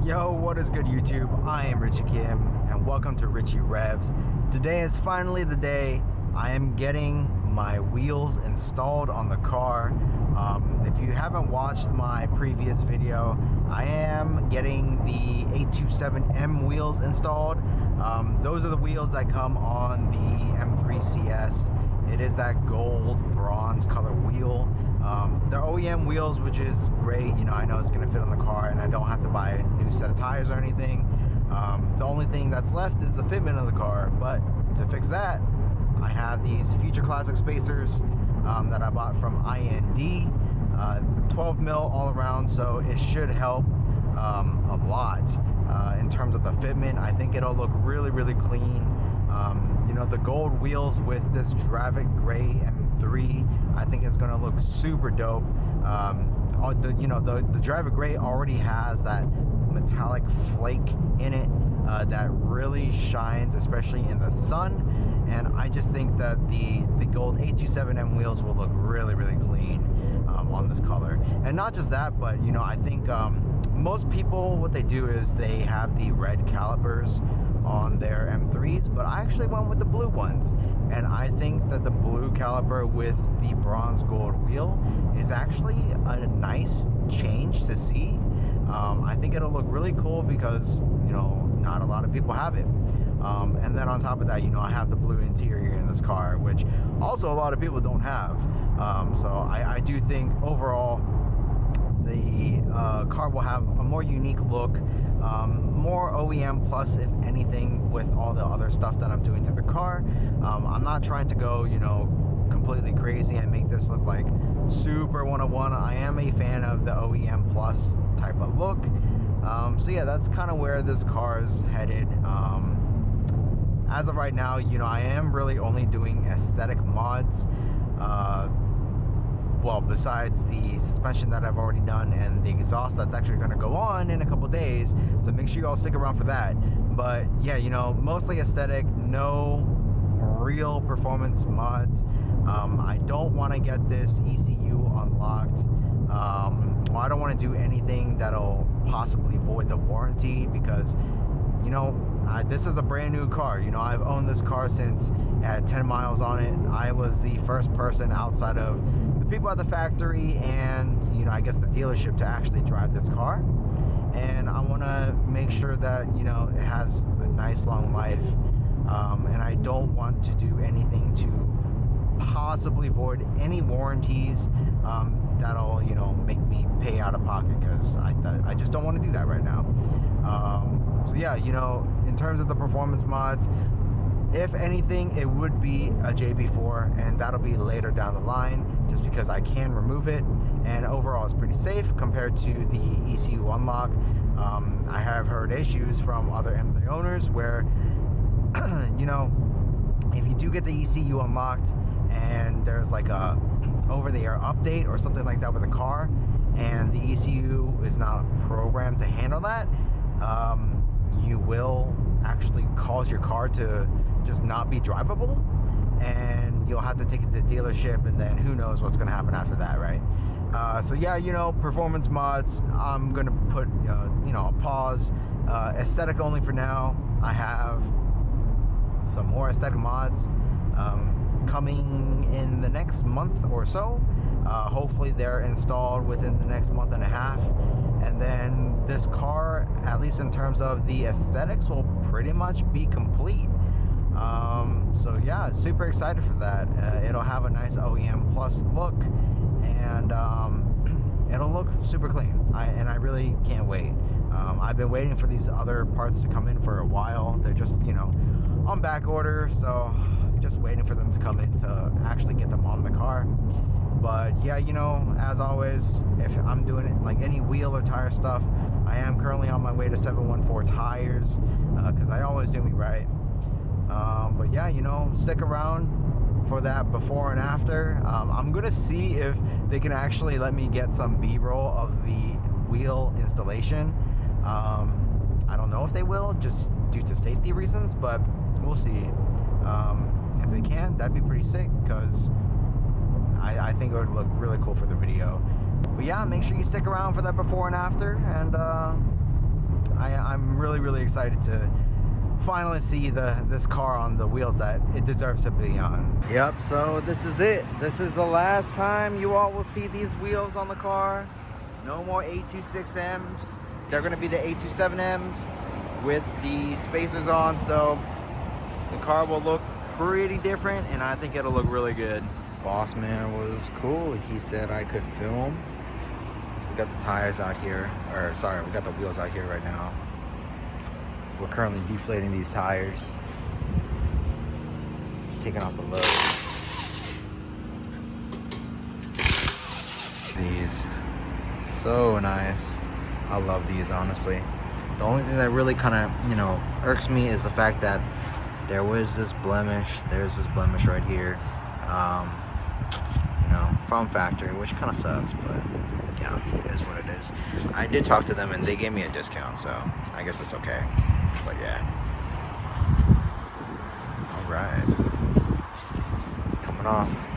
Yo, what is good YouTube? I am Richie Kim and welcome to Richie Revs. Today is finally the day I am getting my wheels installed on the car. If you haven't watched my previous video, I am getting the 827M wheels installed. Those are the wheels that come on the M3 CS. It is that gold bronze color wheel. They're OEM wheels, which is great. You know, I know it's gonna fit on the car and I don't have to buy a new set of tires or anything. The only thing that's left is the fitment of the car, but to fix that, I have these Future Classic spacers that I bought from IND, 12 mil all around, so it should help a lot in terms of the fitment. I think it'll look really clean. You know, the gold wheels with this Dravic Gray M3, I think it's gonna look super dope. The Dravic Gray already has that metallic flake in it that really shines, especially in the sun. And I just think that the gold 827M wheels will look really clean on this color. And not just that, but you know, I think most people, what they do is they have the red calipers on their M3s, but I actually went with the blue ones, and I think that the blue caliper with the bronze gold wheel is actually a nice change to see. I think it'll look really cool because, you know, not a lot of people have it. And then on top of that, you know, I have the blue interior in this car, which also a lot of people don't have. So I do think overall the car will have a more unique look, more OEM plus, if anything, with all the other stuff that I'm doing to the car. I'm not trying to go, you know, completely crazy and make this look like super 101. I am a fan of the OEM plus type of look. So yeah, that's kind of where this car is headed. As of right now, you know, I am really only doing aesthetic mods. Well, besides the suspension that I've already done and the exhaust that's actually going to go on in a couple days, so make sure you all stick around for that. But yeah, you know, mostly aesthetic, no real performance mods. I don't want to get this ECU unlocked. Well, I don't want to do anything that'll possibly void the warranty because, you know, this is a brand new car. You know, I've owned this car since it had 10 miles on it. I was the first person outside of the people at the factory and, you know, I guess the dealership to actually drive this car. And I want to make sure that, you know, it has a nice long life. And I don't want to do anything to possibly void any warranties that'll, you know, make me pay out of pocket, because I just don't want to do that right now. So yeah, you know, in terms of the performance mods, if anything, it would be a JB4, and that'll be later down the line, just because I can remove it, and overall it's pretty safe compared to the ECU unlock. I have heard issues from other M3 owners where, you know, if you do get the ECU unlocked and there's like a over-the-air update or something like that with a car, and the ECU is not programmed to handle that, you will actually cause your car to just not be drivable, and you'll have to take it to the dealership, and then who knows what's going to happen after that, right? So yeah, you know, performance mods, I'm going to put, you know, a pause. Aesthetic only for now. I have some more aesthetic mods coming in the next month or so. Hopefully they're installed within the next month and a half, and then this car, at least in terms of the aesthetics, will pretty much be complete. So yeah, super excited for that. It'll have a nice OEM plus look, and it'll look super clean, and I really can't wait. I've been waiting for these other parts to come in for a while. They're just, you know, on back order, so just waiting for them to come in to actually get them on the car. But yeah, you know, as always, if I'm doing it like any wheel or tire stuff, I am currently on my way to 714 tires, because I always do me right. But yeah, you know, stick around for that before and after. I'm gonna see if they can actually let me get some B-roll of the wheel installation. I don't know if they will, just due to safety reasons, but we'll see. If they can, that'd be pretty sick, because I think it would look really cool for the video. But yeah, make sure you stick around for that before and after, and I'm really excited to finally see this car on the wheels that it deserves to be on. Yep, so this is it. This is the last time you all will see these wheels on the car. No more 826Ms. They're gonna be the 827Ms with the spacers on, so the car will look pretty different, and I think it'll look really good. Boss man was cool. He said I could film. So we got the tires out here, or sorry, we got the wheels out here right now. We're currently deflating these tires. Just taking off the load. These, so nice. I love these, honestly. The only thing that really kind of, you know, irks me is the fact that there was this blemish. There's this blemish right here. You know, from factory, which kind of sucks, but yeah, it is what it is. I did talk to them and they gave me a discount, so I guess it's okay. But yeah. Alright. It's coming off.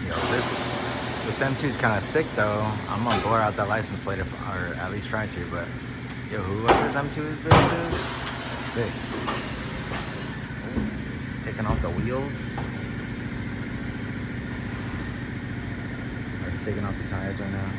Yo, this M2 is kind of sick though. I'm gonna blur out that license plate, or at least try to, but yo, whoever's M2 is this dude, it's sick. It's taking off the wheels. Or it's taking off the tires right now.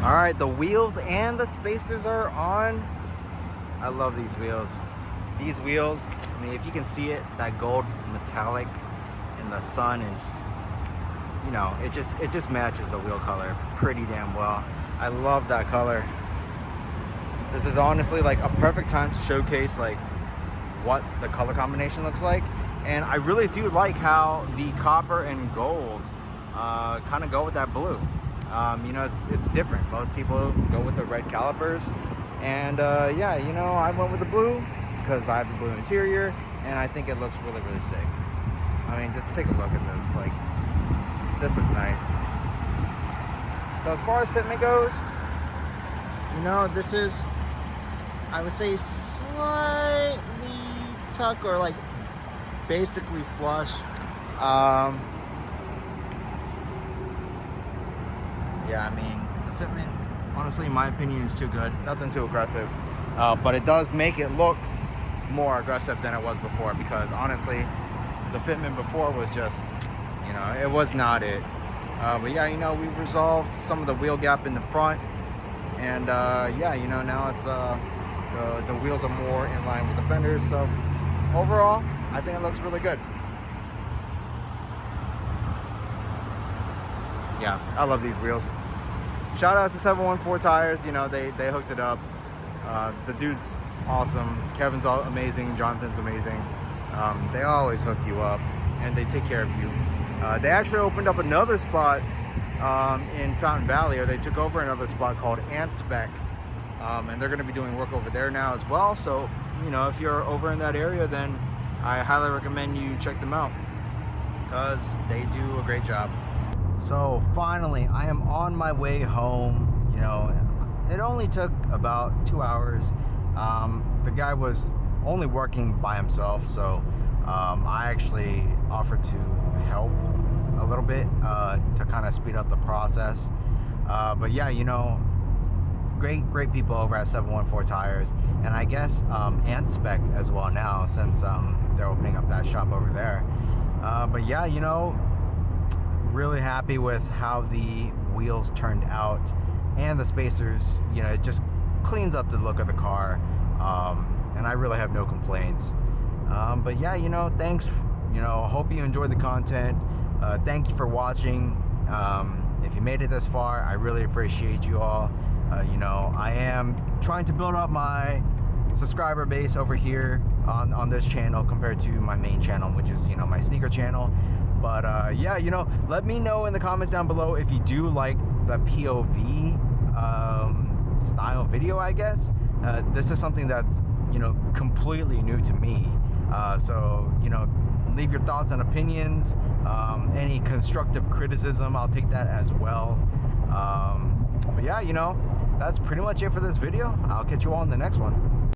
Alright, the wheels and the spacers are on. I love these wheels. These wheels, I mean, if you can see it, that gold metallic in the sun is, you know, it just matches the wheel color pretty damn well. I love that color. This is honestly like a perfect time to showcase like what the color combination looks like. And I really do like how the copper and gold kind of go with that blue. You know, it's different. Most people go with the red calipers, and yeah, you know, I went with the blue because I have the blue interior, and I think it looks really sick. I mean, just take a look at this. Like, this looks nice. So as far as fitment goes, you know, this is, I would say, slightly tuck, or like basically flush. Yeah, I mean, the fitment, honestly, in my opinion, is too good. Nothing too aggressive. But it does make it look more aggressive than it was before, because honestly, the fitment before was just, you know, it was not it. But yeah, you know, we resolved some of the wheel gap in the front. And yeah, you know, now it's the wheels are more in line with the fenders. So overall, I think it looks really good. Yeah, I love these wheels. Shout out to 714 Tires. You know, they hooked it up. The dude's awesome. Kevin's amazing. Jonathan's amazing. They always hook you up, and they take care of you. They actually opened up another spot in Fountain Valley, or they took over another spot called Ant Spec, and they're going to be doing work over there now as well. So, you know, if you're over in that area, then I highly recommend you check them out, because they do a great job. So finally, I am on my way home. You know, it only took about 2 hours. The guy was only working by himself, so I actually offered to help a little bit to kind of speed up the process. But yeah, you know, great people over at 714 Tires, and I guess Ant Spec as well now, since they're opening up that shop over there. But yeah, you know, really happy with how the wheels turned out, and the spacers. You know, it just cleans up the look of the car, and I really have no complaints. But yeah, you know, thanks. You know, hope you enjoyed the content. Thank you for watching. If you made it this far, I really appreciate you all. You know, I am trying to build up my subscriber base over here on this channel compared to my main channel, which is, you know, my sneaker channel. But yeah, you know, let me know in the comments down below if you do like the POV style video, I guess. This is something that's, you know, completely new to me. So, you know, leave your thoughts and opinions. Any constructive criticism, I'll take that as well. But yeah, you know, that's pretty much it for this video. I'll catch you all in the next one.